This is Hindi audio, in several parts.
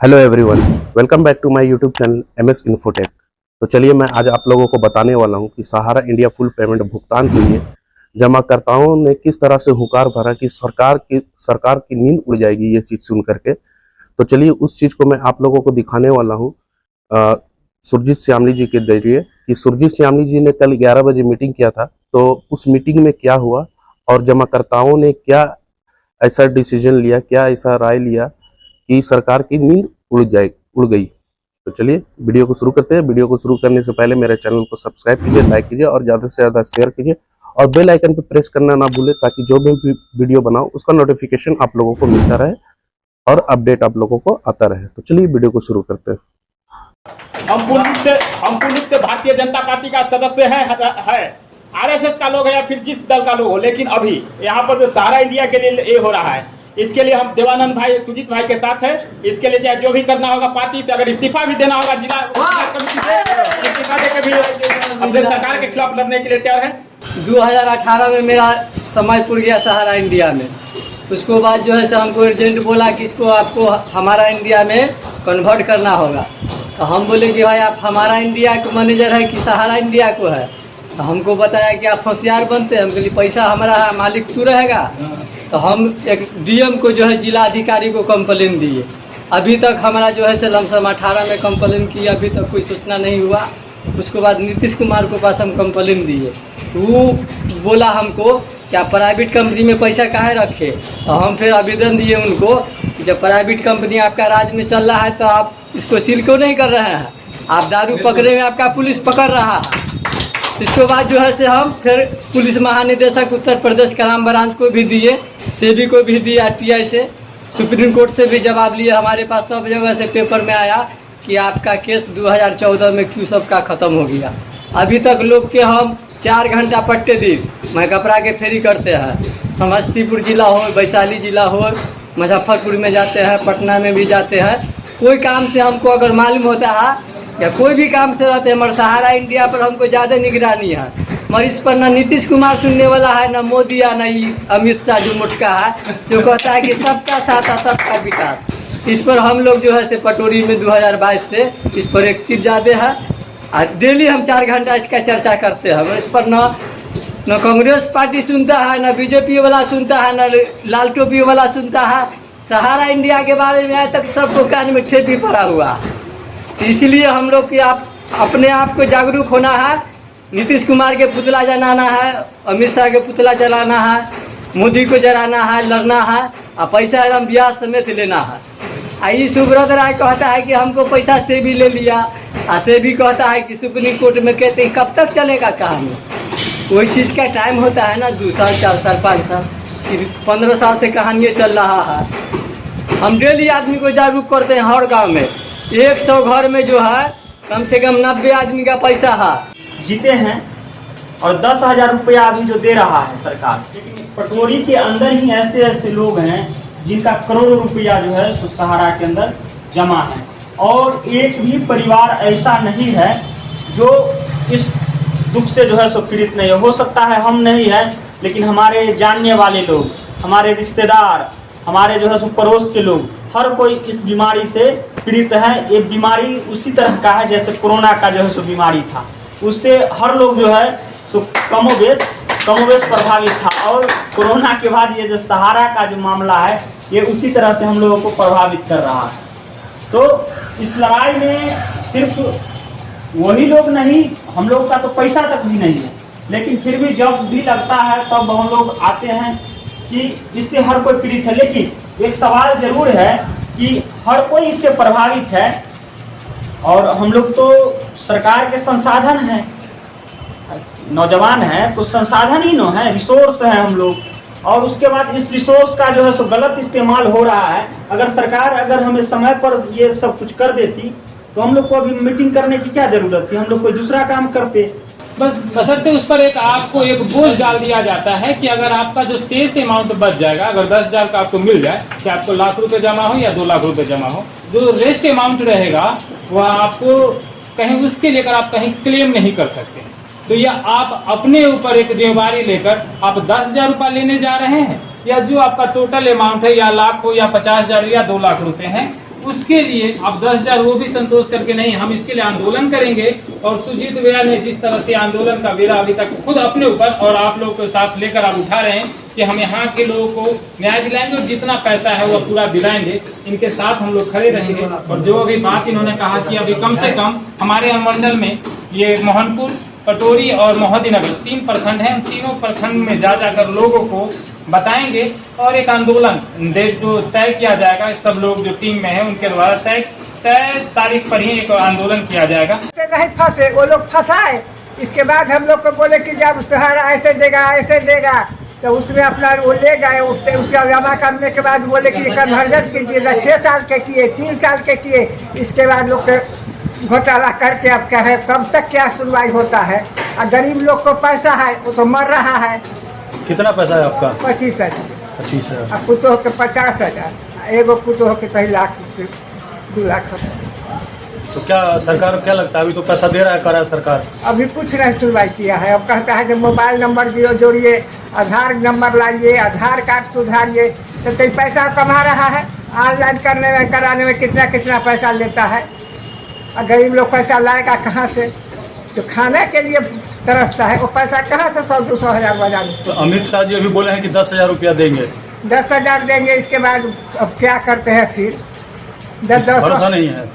Hello everyone, welcome back to my YouTube channel MS Infotech. तो चलिए मैं आज आप लोगों को बताने वाला हूं कि सहारा इंडिया फुल पेमेंट भुगतान के लिए जमाकर्ताओं ने किस तरह से हुंकार भरा कि सरकार की नींद उड़ जाएगी ये चीज़ सुन करके। तो चलिए उस चीज़ को मैं आप लोगों को दिखाने वाला हूँ सुरजीत श्यामली जी के जरिए कि सुरजीत श्यामली जी ने कल 11 बजे मीटिंग किया था। तो उस मीटिंग में क्या हुआ और जमाकर्ताओं ने क्या ऐसा डिसीजन लिया, क्या ऐसा राय लिया कि सरकार की नींद उड़ गई। तो चलिए वीडियो को शुरू करते हैं। वीडियो को शुरू करने से पहले मेरे चैनल को सब्सक्राइब कीजिए, लाइक कीजिए और ज़्यादा से ज़्यादा शेयर कीजिए और बेल आइकन पर प्रेस करना ना भूलें ताकि जो भी वीडियो बनाओ उसका नोटिफिकेशन आप लोगों को मिलता रहे और अपडेट आप लोगों को आता रहे। तो चलिए वीडियो को शुरू करते हैं। हम पूर्ण से भारतीय जनता पार्टी का सदस्य है आरएसएस का लोग है या फिर जिस दल का लोग हो, लेकिन अभी यहाँ पर जो सहारा इंडिया के लिए ये हो रहा है, इसके लिए हम देवानंद भाई सुजीत भाई के साथ है। इसके लिए चाहे जो भी करना होगा पार्टी से, अगर इस्तीफा भी देना होगा जिला कमेटी से इस्तीफा देकर भी अपने सरकार के खिलाफ लड़ने के लिए तैयार है। 2018 में मेरा समय पूर गया सहारा इंडिया में। उसको बाद जो है हमको एजेंट बोला कि इसको आपको हमारा इंडिया में कन्वर्ट करना होगा। तो हम बोले कि भाई आप हमारा इंडिया को मैनेजर है कि सहारा इंडिया को है। तो हमको बताया कि आप होशियार बनते हैं। हम बोले पैसा हमारा है, मालिक तू रहेगा। तो हम एक डीएम को जो है जिला अधिकारी को कंप्लेन दिए। अभी तक हमारा जो है लमसम 18 में कंप्लेन की, अभी तक कोई सूचना नहीं हुआ। उसके बाद नीतीश कुमार के पास हम कंप्लेन दिए तो वो बोला हमको कि आप प्राइवेट कंपनी में पैसा काहे रखे। तो हम फिर आवेदन दिए उनको कि जब प्राइवेट कंपनी आपका राज्य में चल रहा है तो आप इसको सील क्यों नहीं कर रहे हैं। आप दारू पकड़ने में आपका पुलिस पकड़ रहा है। इसके बाद जो है हम फिर पुलिस महानिदेशक उत्तर प्रदेश क्राइम ब्रांच को भी दिए, सेबी को भी दिए, आरटीआई से, सुप्रीम कोर्ट से भी जवाब लिए। हमारे पास सब जगह से पेपर में आया कि आपका केस 2014 में क्यों सबका ख़त्म हो गया। अभी तक लोग के हम 4 घंटा पट्टे दिन मैं कपड़ा के फेरी करते हैं। समस्तीपुर जिला हो, वैशाली जिला हो, मुजफ्फरपुर में जाते हैं, पटना में भी जाते हैं। कोई काम से हमको अगर मालूम होता है या कोई भी काम से रहते हैं, मगर सहारा इंडिया पर हमको ज़्यादा निगरानी है। मगर इस पर ना नीतीश कुमार सुनने वाला है, ना मोदी या ना अमित शाह जो मोटका है जो कहता है कि सबका साथ है सबका विकास। इस पर हम लोग जो है पटोरी में 2022 से इस पर एक्टिव ज़्यादा है और डेली हम 4 घंटा इसका चर्चा करते हैं। इस पर न कांग्रेस पार्टी सुनता है, न बीजेपी वाला सुनता है, न लाल टोपी वाला सुनता है। सहारा इंडिया के बारे में आज तक सबको कान में ठेपी पड़ा हुआ है। तो इसलिए हम लोग की अपने आप को जागरूक होना है। नीतीश कुमार के पुतला जलाना है, अमित शाह के पुतला जलाना है, मोदी को जलाना है, लड़ना है और पैसा एकदम ब्याज समेत लेना है। आई सुब्रत राय कहता है कि हमको पैसा से भी ले लिया और से भी कहता है कि सुप्रीम कोर्ट में कहते हैं कब तक चलेगा कहानी। कोई चीज़ का टाइम होता है ना, 2 साल 4 साल 5 साल 15 साल से कहानी चल रहा है। हम डेली आदमी को जागरूक करते हैं। हर गांव में 100 घर में जो है कम से कम 90 आदमी का पैसा है। जीते हैं और 10,000 रुपया अभी जो दे रहा है सरकार, लेकिन पटोरी के अंदर ही ऐसे ऐसे लोग हैं जिनका करोड़ों रुपया जो है सहारा के अंदर जमा है। और एक भी परिवार ऐसा नहीं है जो इस दुख से जो है पीड़ित नहीं हो सकता है। हम नहीं है, लेकिन हमारे जानने वाले लोग, हमारे रिश्तेदार, हमारे जो है पड़ोस के लोग, हर कोई इस बीमारी से पीड़ित है। ये बीमारी उसी तरह का है जैसे कोरोना का जो है बीमारी था। उससे हर लोग जो है कमोबेश प्रभावित था। और कोरोना के बाद ये जो सहारा का जो मामला है ये उसी तरह से हम लोगों को प्रभावित कर रहा है। तो इस लड़ाई में सिर्फ वही लोग नहीं, हम लोग का तो पैसा तक भी नहीं है, लेकिन फिर भी जब भी लगता है तब हम लोग आते हैं कि इससे हर कोई पीड़ित है। लेकिन एक सवाल जरूर है कि हर कोई इससे प्रभावित है और हम लोग तो सरकार के संसाधन हैं, नौजवान हैं तो संसाधन ही न है, रिसोर्स है हम लोग। और उसके बाद इस रिसोर्स का जो है गलत इस्तेमाल हो रहा है। अगर सरकार हमें समय पर ये सब कुछ कर देती तो हम लोग को अभी मीटिंग करने की क्या जरूरत थी, हम लोग कोई दूसरा काम करते। बशर्ते उस पर आपको एक बोझ डाल दिया जाता है कि अगर आपका जो शेष अमाउंट बच जाएगा, अगर 10,000 का आपको मिल जाए, चाहे आपको लाख रुपए जमा हो या 2 लाख रुपए जमा हो, जो रेस्ट अमाउंट रहेगा वह आपको कहीं उसके लेकर आप कहीं क्लेम नहीं कर सकते। तो यह आप अपने ऊपर एक जिम्मेवारी लेकर आप 10,000 रुपये लेने जा रहे हैं, या जो आपका टोटल अमाउंट है, या लाख हो या 50,000 या 2 लाख रुपए हैं, उसके लिए अब 10,000 वो भी संतोष करके नहीं, हम इसके लिए आंदोलन करेंगे। और सुजीत भैया ने जिस तरह से आंदोलन का बेड़ा अभी तक खुद अपने ऊपर और आप लोगों के साथ लेकर आप उठा रहे हैं कि हम यहाँ के लोगों को न्याय दिलाएंगे और जितना पैसा है वो पूरा दिलाएंगे, इनके साथ हम लोग खड़े रहेंगे। और जो अभी बात इन्होंने कहा कि अभी कम से कम हमारे अनुमंडल में ये मोहनपुर, पटोरी और मोहद्दीनगर 3 प्रखंड हैं, तीनों प्रखंड में जा जाकर लोगों को बताएंगे और एक आंदोलन जो तय किया जाएगा, सब लोग जो टीम में है उनके द्वारा तय तारीख पर ही एक आंदोलन किया जाएगा। नहीं फंसे, वो लोग फंसाए, इसके बाद हम लोग को बोले कि जब सहारा ऐसे देगा, तो उसमें अपना वो ले गए, उसका जमा करने के बाद बोले कि कन्वर्जन कीजिए, 6 साल के किए, 3 साल के किए, इसके बाद लोग घोटाला करके अब कह रहे कब तक क्या सुनवाई होता है। और गरीब लोग को पैसा है वो तो मर रहा है। कितना पैसा है आपका? 25,000। 25,000। अब पुतोह के 50,000, एगो पुतोह के 2 लाख, 2 लाख। तो क्या सरकार क्या लगता है, अभी तो पैसा दे रहा है, कर रहा है सरकार? अभी कुछ नहीं सुनवाई किया है। अब कहता है कि मोबाइल नंबर जोड़िए, आधार नंबर लाइए, आधार कार्ड सुधारिए, तो कई पैसा कमा रहा है। ऑनलाइन करने में कराने में कितना पैसा लेता है। और गरीब लोग पैसा लाएगा कहाँ से? जो खाने के लिए तरसता है वो पैसा कहाँ से 100-200 हज़ार बजा दे। तो अमित शाह जी अभी बोले हैं कि 10,000 रुपया देंगे। 10,000 देंगे, इसके बाद अब क्या करते हैं फिर? 10 भरोसा नहीं है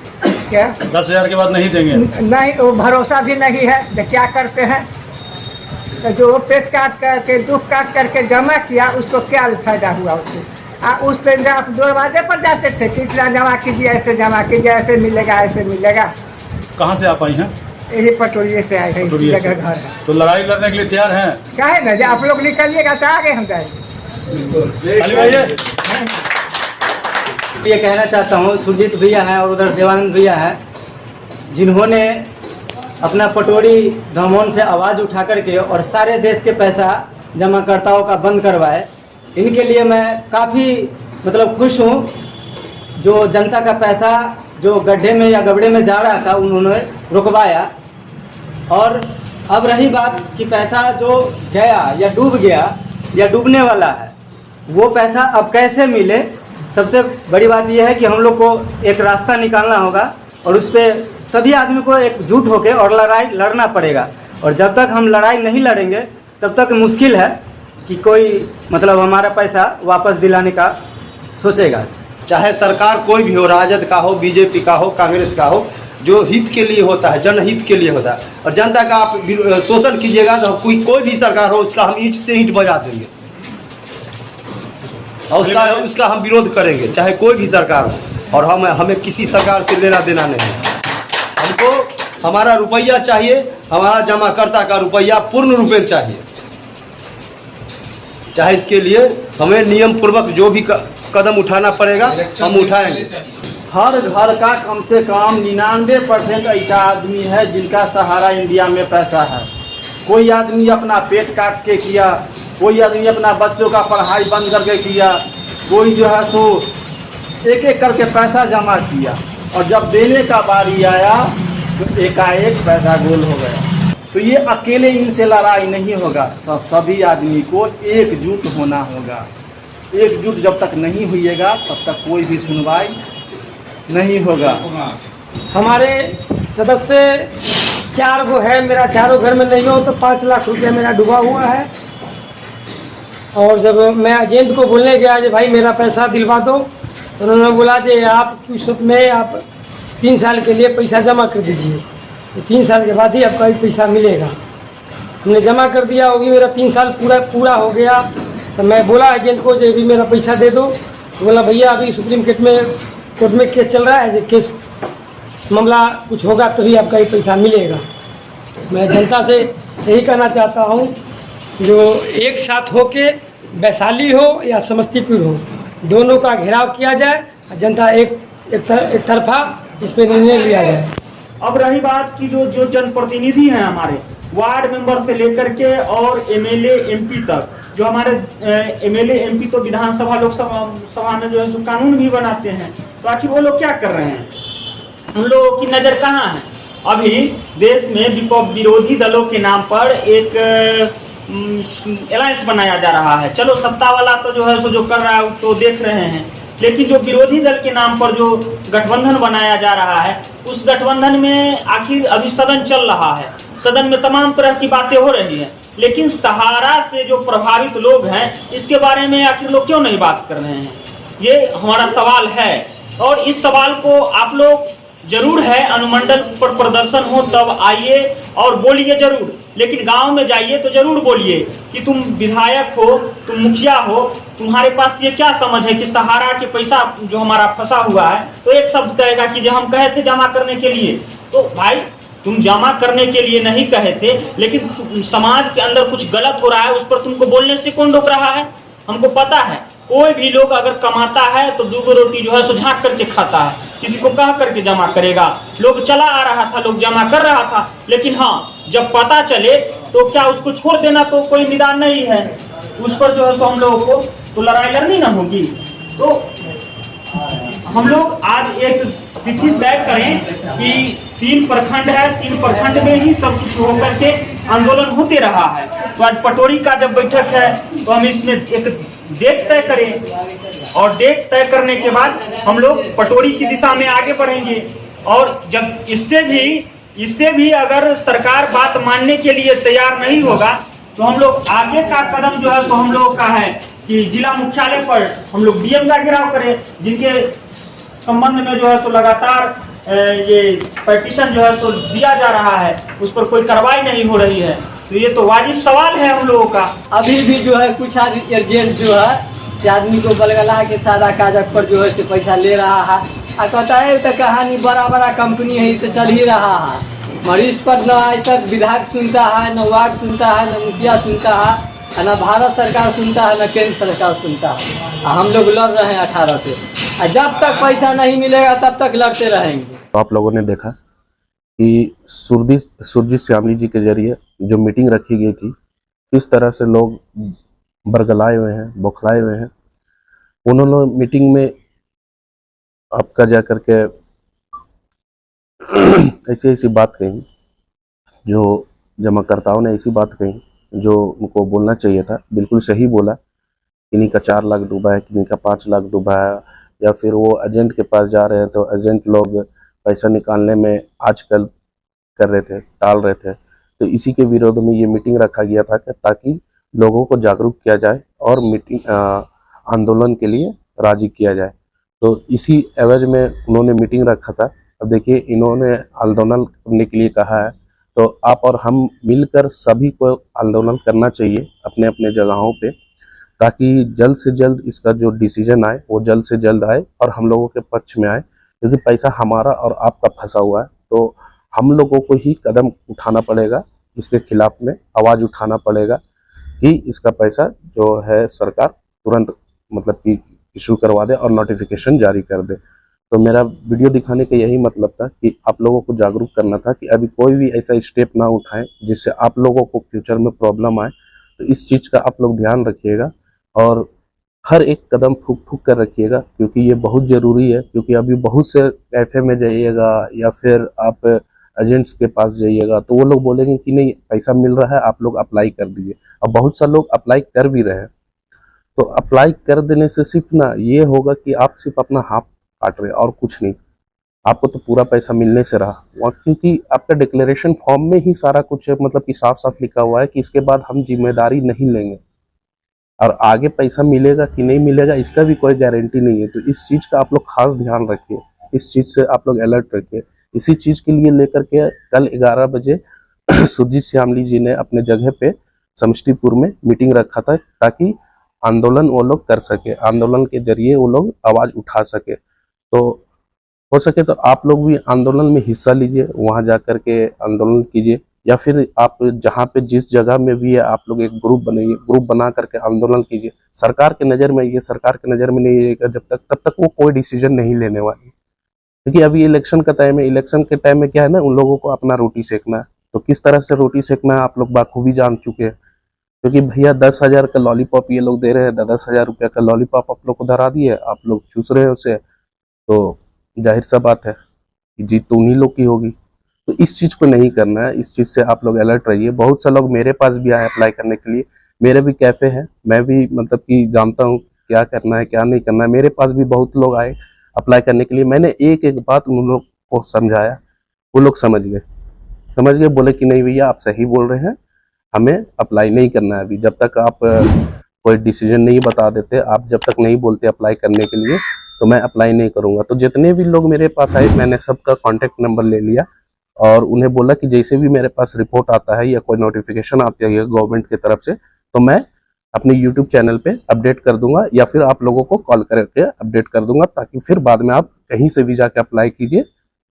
क्या? 10,000 के बाद नहीं देंगे? नहीं, वो भरोसा भी नहीं है। तो क्या करते हैं? तो जो पेट काट करके दुख काट करके जमा किया उसको क्या फायदा हुआ उससे? उससे आप दरवाजे पर जाते थे कि इतना जमा कीजिए, ऐसे जमा कीजिए, ऐसे मिलेगा, ऐसे मिलेगा। कहाँ से आप आई हैं? यही पटोरिये से आए हैं, इसी जगह घर है। तो लड़ाई लड़ने के लिए तैयार हैं? क्या है ना, जब आप लोग निकलिएगा तो आगे हम जाएंगे। ये कहना चाहता हूँ, सुजीत भैया हैं और उधर देवानंद भैया हैं, जिन्होंने अपना पटोरी धमोन से आवाज़ उठा करके और सारे देश के पैसा जमाकर्ताओं का बंद करवाए। इनके लिए मैं काफ़ी मतलब खुश हूँ। जो जनता का पैसा जो गड्ढे में या गबड़े में जा रहा था उन्होंने रुकवाया। और अब रही बात कि पैसा जो गया या डूब गया या डूबने वाला है, वो पैसा अब कैसे मिले। सबसे बड़ी बात यह है कि हम लोग को एक रास्ता निकालना होगा और उस पर सभी आदमी को एकजुट होकर और लड़ाई लड़ना पड़ेगा। और जब तक हम लड़ाई नहीं लड़ेंगे तब तक मुश्किल है कि कोई मतलब हमारा पैसा वापस दिलाने का सोचेगा। चाहे सरकार कोई भी हो, राजद का हो, बीजेपी का हो, कांग्रेस का हो, जो हित के लिए होता है, जनहित के लिए होता है। और जनता का आप शोषण कीजिएगा तो कोई भी सरकार हो उसका हम ईंट से ईंट बजा देंगे और उसका हम विरोध करेंगे, चाहे कोई भी सरकार हो। और हमें किसी सरकार से लेना देना नहीं। हमको हमारा रुपया चाहिए, हमारा जमाकर्ता का रुपया पूर्ण रूपेण चाहिए। चाहे इसके लिए हमें नियम पूर्वक जो भी कदम उठाना पड़ेगा हम उठाएंगे। हर घर का कम से कम 99% ऐसा आदमी है जिनका सहारा इंडिया में पैसा है। कोई आदमी अपना पेट काट के किया, कोई आदमी अपना बच्चों का पढ़ाई बंद करके किया, कोई जो है सो एक एक करके पैसा जमा किया और जब देने का बारी आया तो एकाएक पैसा गोल हो गया। तो ये अकेले इनसे लड़ाई नहीं होगा, सभी आदमी को एकजुट होना होगा। एकजुट जब तक नहीं होइएगा तब तक कोई भी सुनवाई नहीं होगा। हमारे सदस्य 4 गो है, मेरा चारों घर में नहीं हो तो 5 लाख रुपया मेरा डूबा हुआ है। और जब मैं एजेंट को बोलने गया कि भाई मेरा पैसा दिलवा दो, तो उन्होंने बोला कि आप कुछ में आप 3 साल के लिए पैसा जमा कर दीजिए, 3 साल के बाद ही आपका पैसा मिलेगा। हमने जमा कर दिया, वो भी मेरा 3 साल पूरा हो गया। तो मैं बोला एजेंट को जो भी मेरा पैसा दे दो, तो बोला भैया अभी सुप्रीम कोर्ट में केस चल रहा है, जो केस मामला कुछ होगा तभी आपका ये पैसा मिलेगा। मैं जनता से यही कहना चाहता हूँ, जो एक साथ हो के वैशाली हो या समस्तीपुर हो, दोनों का घेराव किया जाए, जनता एक तरफा इस पर निर्णय लिया जाए। अब रही बात की जो जनप्रतिनिधि हैं हमारे वार्ड मेंबर से लेकर के और एमएलए एमपी तक, जो हमारे एमएलए एमपी तो विधानसभा लोकसभा में जो है जो कानून भी बनाते हैं, तो आखिर वो लोग क्या कर रहे हैं? उन लोगों की नज़र कहाँ है? अभी देश में विरोधी दलों के नाम पर एक अलायंस बनाया जा रहा है। चलो सत्ता वाला तो जो है सो जो कर रहा है तो देख रहे हैं, लेकिन जो विरोधी दल के नाम पर जो गठबंधन बनाया जा रहा है, उस गठबंधन में आखिर अभी सदन चल रहा है, सदन में तमाम तरह की बातें हो रही हैं, लेकिन सहारा से जो प्रभावित लोग हैं इसके बारे में आखिर लोग क्यों नहीं बात कर रहे हैं, ये हमारा सवाल है। और इस सवाल को आप लोग जरूर है, अनुमंडल पर प्रदर्शन हो तब आइए और बोलिए जरूर, लेकिन गांव में जाइए तो जरूर बोलिए कि तुम विधायक हो, तुम मुखिया हो, तुम्हारे पास ये क्या समझ है कि सहारा के पैसा जो हमारा फंसा हुआ है, तो एक शब्द कहेगा कि जो हम कहे थे जमा करने के लिए, तो भाई तुम जमा करने के लिए नहीं कहे थे, लेकिन समाज के अंदर कुछ गलत हो रहा है, उस पर तुमको बोलने से कौन रोक रहा है? हमको पता है कोई भी लोग अगर कमाता है तो 2 रोटी जो है सो झाँक करके खाता है, किसी को कह करके जमा करेगा। लोग चला आ रहा था, लोग जमा कर रहा था, लेकिन हाँ जब पता चले तो क्या उसको छोड़ देना तो कोई निदान नहीं है, उस पर जो है सो हम लोगों को तो लड़ाई लड़नी ना होगी। तो हम लोग आज एक तिथि तय करें कि 3 प्रखंड है, 3 प्रखंड में ही सब कुछ होकर के आंदोलन होते रहा है। तो आज पटोरी का जब बैठक है तो हम इसमें एक डेट तय करें, और डेट तय करने के बाद हम लोग पटोरी की दिशा में आगे बढ़ेंगे। और जब इससे भी अगर सरकार बात मानने के लिए तैयार नहीं होगा तो हम लोग आगे का कदम जो है तो हम लोग का है कि जिला मुख्यालय पर हम लोग डीएम का घेराव करें, जिनके संबंध में जो है तो लगातार ये पिटीशन जो है तो दिया जा रहा है, उस पर कोई कार्रवाई नहीं हो रही है। तो ये तो वाजिब सवाल है हम लोगों का। अभी भी जो है कुछ एजेंट जो है से आदमी को बलगला के सादा कागज पर जो है से पैसा ले रहा है, और कहता है तो कहानी बड़ा कंपनी है, इसे चल ही रहा है, मरीज पर न आज तक विधायक सुनता है, न वार्ड सुनता है, न मुखिया सुनता है, न भारत सरकार सुनता है, न केंद्र सरकार सुनता है। हम लोग लड़ रहे हैं 18 से, और जब तक पैसा नहीं मिलेगा तब तक लड़ते रहेंगे। तो आप लोगों ने देखा कि सुरजीत श्यामली जी के जरिए जो मीटिंग रखी गई थी, किस तरह से लोग बरगलाए हुए हैं, बौखलाए हुए हैं। उन्होंने मीटिंग में आपका जा करके ऐसी बात कही, जो जमाकर्ताओं ने ऐसी बात कही जो उनको बोलना चाहिए था, बिल्कुल सही बोला। किन्हीं का 4 लाख डूबा है, किन्हीं का 5 लाख डूबा है, या फिर वो एजेंट के पास जा रहे हैं तो एजेंट लोग पैसा निकालने में आजकल कर रहे थे, टाल रहे थे। तो इसी के विरोध में ये मीटिंग रखा गया था कि ताकि लोगों को जागरूक किया जाए और आंदोलन के लिए राजी किया जाए। तो इसी एवज में उन्होंने मीटिंग रखा था। अब देखिए, इन्होंने आंदोलन करने के लिए कहा है, तो आप और हम मिलकर सभी को आंदोलन करना चाहिए अपने अपने जगहों पे, ताकि जल्द से जल्द इसका जो डिसीजन आए वो जल्द से जल्द आए और हम लोगों के पक्ष में आए। क्योंकि पैसा हमारा और आपका फंसा हुआ है, तो हम लोगों को ही कदम उठाना पड़ेगा, इसके खिलाफ में आवाज़ उठाना पड़ेगा कि इसका पैसा जो है सरकार तुरंत मतलब कि इशू करवा दे और नोटिफिकेशन जारी कर दे। तो मेरा वीडियो दिखाने का यही मतलब था कि आप लोगों को जागरूक करना था कि अभी कोई भी ऐसा स्टेप ना उठाएं जिससे आप लोगों को फ्यूचर में प्रॉब्लम आए। तो इस चीज़ का आप लोग ध्यान रखिएगा और हर एक कदम फूक फूक कर रखिएगा, क्योंकि ये बहुत ज़रूरी है। क्योंकि अभी बहुत से कैफ़े में जाइएगा या फिर आप एजेंट्स के पास जाइएगा तो वो लोग बोलेंगे कि नहीं पैसा मिल रहा है, आप लोग अप्लाई कर दीजिए। और बहुत सा लोग अप्लाई कर भी रहे हैं। तो अप्लाई कर देने से सिर्फ ना ये होगा कि आप सिर्फ अपना हाथ काट रहे, और कुछ नहीं। आपको तो पूरा पैसा मिलने से रहा, क्योंकि आपका डिक्लेरेशन फॉर्म में ही सारा कुछ मतलब कि साफ साफ लिखा हुआ है कि इसके बाद हम जिम्मेदारी नहीं लेंगे, और आगे पैसा मिलेगा कि नहीं मिलेगा इसका भी कोई गारंटी नहीं है। तो इस चीज़ का आप लोग खास ध्यान रखिए, इस चीज़ से आप लोग अलर्ट रखिए। इसी चीज़ के लिए लेकर के कल 11 बजे सुरजीत श्यामली जी ने अपने जगह पे समस्तीपुर में मीटिंग रखा था, ताकि आंदोलन वो लोग कर सके, आंदोलन के जरिए वो लोग आवाज़ उठा सके। तो हो सके तो आप लोग भी आंदोलन में हिस्सा लीजिए, वहाँ जा कर के आंदोलन कीजिए, या फिर आप जहाँ पे जिस जगह में भी है आप लोग एक ग्रुप बनाइए, ग्रुप बना करके आंदोलन कीजिए। सरकार के नज़र में ये सरकार के नज़र में नहीं रहेगा जब तक, तब तक वो कोई डिसीजन नहीं लेने वाली। क्योंकि अभी इलेक्शन का टाइम है, इलेक्शन के टाइम में क्या है ना, उन लोगों को अपना रोटी सेकना है। तो किस तरह से रोटी सेकना है आप लोग बाखूबी जान चुके हैं। क्योंकि भैया 10,000 का लॉलीपॉप ये लोग दे रहे हैं, 10,000 रुपये का लॉलीपॉप आप लोग को धरा दिए, आप लोग चूस रहे हैं उसे, तो जाहिर सा बात है कि जीत तो उन्हीं लोग की होगी। तो इस चीज़ को नहीं करना है, इस चीज़ से आप लोग अलर्ट रहिए। बहुत से लोग मेरे पास भी आए अप्लाई करने के लिए, मेरे भी कैफ़े हैं, मैं भी मतलब कि जानता हूँ क्या करना है क्या नहीं करना है। मेरे पास भी बहुत लोग आए अप्लाई करने के लिए, मैंने एक एक बात उन लोग को समझाया, वो लोग समझ गए, बोले कि नहीं भैया आप सही बोल रहे हैं, हमें अप्लाई नहीं करना है अभी। जब तक आप कोई डिसीजन नहीं बता देते, आप जब तक नहीं बोलते अप्लाई करने के लिए, तो मैं अप्लाई नहीं करूँगा। तो जितने भी लोग मेरे पास आए मैंने सबका कॉन्टैक्ट नंबर ले लिया और उन्हें बोला कि जैसे भी मेरे पास रिपोर्ट आता है या कोई नोटिफिकेशन आती है गवर्नमेंट की तरफ से, तो मैं अपने यूट्यूब चैनल पे अपडेट कर दूंगा या फिर आप लोगों को कॉल करके अपडेट कर दूंगा, ताकि फिर बाद में आप कहीं से भी जाके अप्लाई कीजिए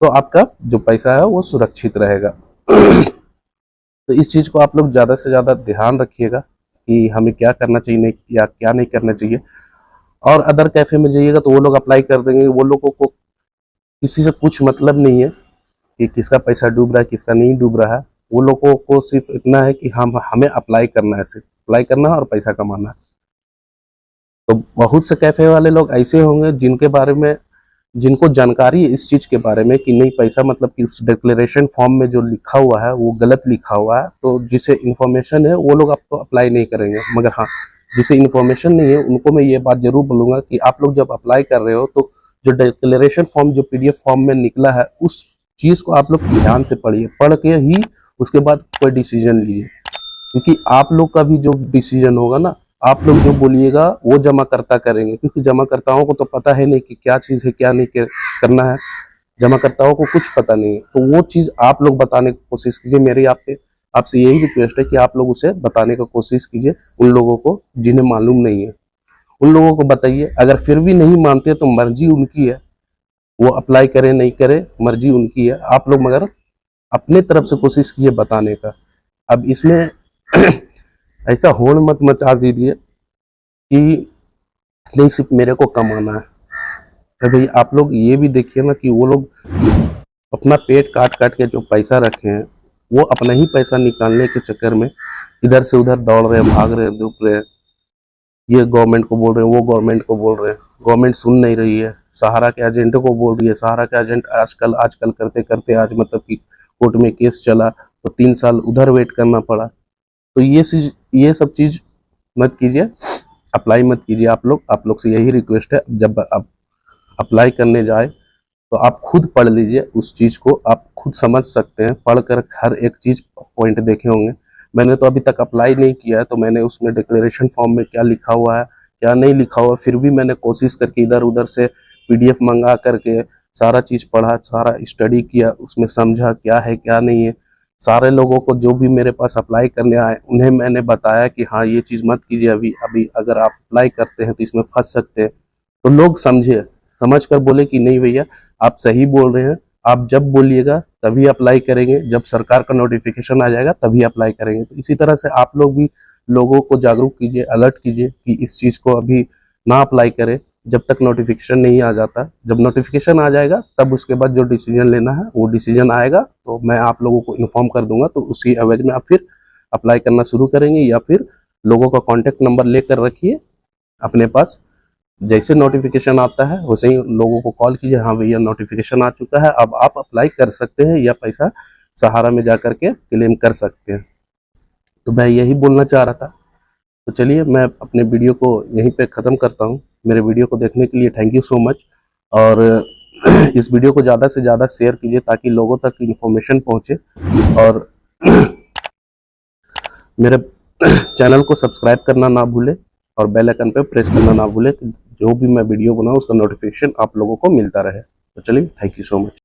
तो आपका जो पैसा है वो सुरक्षित रहेगा। तो इस चीज़ को आप लोग ज़्यादा से ज़्यादा ध्यान रखिएगा कि हमें क्या करना चाहिए या क्या नहीं करना चाहिए। और अदर कैफ़े में जाइएगा तो वो लोग अप्लाई कर देंगे, वो लोगों को किसी से कुछ मतलब नहीं है कि किसका पैसा डूब रहा है किसका नहीं डूब रहा है। वो लोगों को सिर्फ इतना है कि हमें अप्लाई करना है, सिर्फ अप्लाई करना है और पैसा कमाना है। तो बहुत से कैफ़े वाले लोग ऐसे होंगे जिनके बारे में, जिनको जानकारी है इस चीज़ के बारे में कि नहीं पैसा मतलब कि उस डिक्लेरेशन फॉर्म में जो लिखा हुआ है वो गलत लिखा हुआ है, तो जिसे इन्फॉर्मेशन है वो लोग आपको अप्लाई नहीं करेंगे। मगर हाँ, जिसे इन्फॉर्मेशन नहीं है उनको मैं ये बात जरूर बोलूँगा कि आप लोग जब अप्लाई कर रहे हो तो जो डिक्लेरेशन फॉर्म जो PDF फॉर्म में निकला है उस चीज़ को आप लोग ध्यान से पढ़िए, पढ़ के ही उसके बाद कोई डिसीजन लीजिए। क्योंकि आप लोग का भी जो डिसीजन होगा ना, आप लोग जो बोलिएगा वो जमाकर्ता करेंगे, क्योंकि जमाकर्ताओं को तो पता है नहीं कि क्या चीज़ है क्या नहीं करना है, जमाकर्ताओं को कुछ पता नहीं है। तो वो चीज़ आप लोग बताने की कोशिश कीजिए। मेरी आपसे यही रिक्वेस्ट है कि आप लोग उसे बताने की कोशिश कीजिए उन लोगों को जिन्हें मालूम नहीं है, उन लोगों को बताइए। अगर फिर भी नहीं मानते तो मर्जी उनकी है, वो अप्लाई करे नहीं करे मर्जी उनकी है। आप लोग मगर अपने तरफ से कोशिश कीजिए बताने का। अब इसमें ऐसा होड़ मत मचा दीजिए कि नहीं सिर्फ मेरे को कमाना है। तो भाई आप लोग ये भी देखिए ना कि वो लोग अपना पेट काट काट के जो पैसा रखे हैं वो अपना ही पैसा निकालने के चक्कर में इधर से उधर दौड़ रहे हैं, भाग रहे हैं, दुख रहे हैं। ये गवर्नमेंट को बोल रहे हैं, वो गवर्नमेंट को बोल रहे हैं, गवर्नमेंट सुन नहीं रही है। सहारा के एजेंटों को बोल रही है, सहारा के एजेंट आजकल करते करते आज मतलब कि कोर्ट में केस चला तो 3 साल उधर वेट करना पड़ा। तो ये सब चीज़ मत कीजिए, अप्लाई मत कीजिए। आप लोग से यही रिक्वेस्ट है, जब आप अप्लाई करने जाए तो आप खुद पढ़ लीजिए उस चीज़ को, आप खुद समझ सकते हैं। पढ़कर हर एक चीज़ पॉइंट देखे होंगे। मैंने तो अभी तक अप्लाई नहीं किया है, तो मैंने उसमें डिक्लेरेशन फॉर्म में क्या लिखा हुआ है क्या नहीं लिखा हुआ, फिर भी मैंने कोशिश करके इधर उधर से PDF मंगा करके सारा चीज़ पढ़ा, सारा स्टडी किया, उसमें समझा क्या है क्या नहीं है। सारे लोगों को जो भी मेरे पास अप्लाई करने आए उन्हें मैंने बताया कि हाँ ये चीज़ मत कीजिए, अभी अगर आप अप्लाई करते हैं तो इसमें फंस सकते हैं। तो लोग समझ कर बोले कि नहीं भैया आप सही बोल रहे हैं, आप जब बोलिएगा तभी अप्लाई करेंगे, जब सरकार का नोटिफिकेशन आ जाएगा तभी अप्लाई करेंगे। तो इसी तरह से आप लोग भी लोगों को जागरूक कीजिए, अलर्ट कीजिए कि इस चीज़ को अभी ना अप्लाई करें जब तक नोटिफिकेशन नहीं आ जाता। जब नोटिफिकेशन आ जाएगा तब उसके बाद जो डिसीजन लेना है वो डिसीजन आएगा तो मैं आप लोगों को इन्फॉर्म कर दूंगा। तो उसी एवज में आप फिर अप्लाई करना शुरू करेंगे, या फिर लोगों का कॉन्टैक्ट नंबर लेकर रखिए अपने पास। जैसे नोटिफिकेशन आता है वैसे ही लोगों को कॉल कीजिए, हाँ भैया नोटिफिकेशन आ चुका है, अब आप अप्लाई कर सकते हैं या पैसा सहारा में जा करके क्लेम कर सकते हैं। तो मैं यही बोलना चाह रहा था। तो चलिए मैं अपने वीडियो को यहीं पे ख़त्म करता हूँ। मेरे वीडियो को देखने के लिए थैंक यू सो मच, और इस वीडियो को ज़्यादा से ज़्यादा शेयर कीजिए ताकि लोगों तक इन्फॉर्मेशन पहुँचे, और मेरे चैनल को सब्सक्राइब करना ना भूले और बेल आइकन पे प्रेस करना ना भूले, जो भी मैं वीडियो बनाऊँ उसका नोटिफिकेशन आप लोगों को मिलता रहे। तो चलिए थैंक यू सो मच।